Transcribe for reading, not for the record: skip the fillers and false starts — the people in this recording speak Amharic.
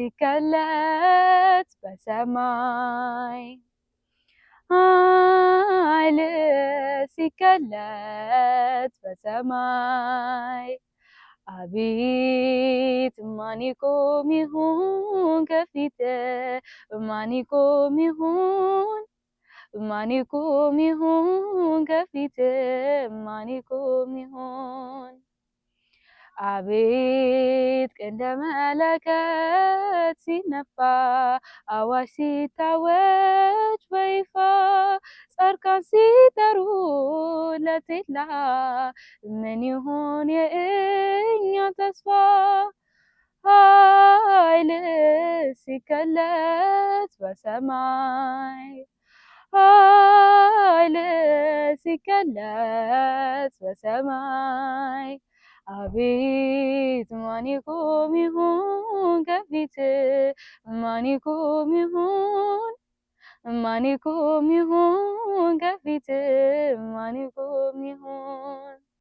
ሲገለጥ በሰማይ ኃይል ሲገለጥ በሰማይ አቤት ማን ይቆም ይሁን ከፊት ማን ይቆም ይሁን ማን ይቆም ይሁን ከፊት ማን ይቆም ይሁን አቤት ቀንደ መለከት ሲነፋ አዋጅ ሲታወጅ በይፋ ጻድቃን ሲጠሩ ለቴላ ምን ይሆን የእኛ ተስፋ ኃይል ሲገለጥ በሰማይ ኃይል ሲገለጥ በሰማይ አቤት ማን ይቆም ይሁን ከፊት ማን ይቆም ይሁን ማን ይቆም ይሁን ከፊት ማን ይቆም ይሁን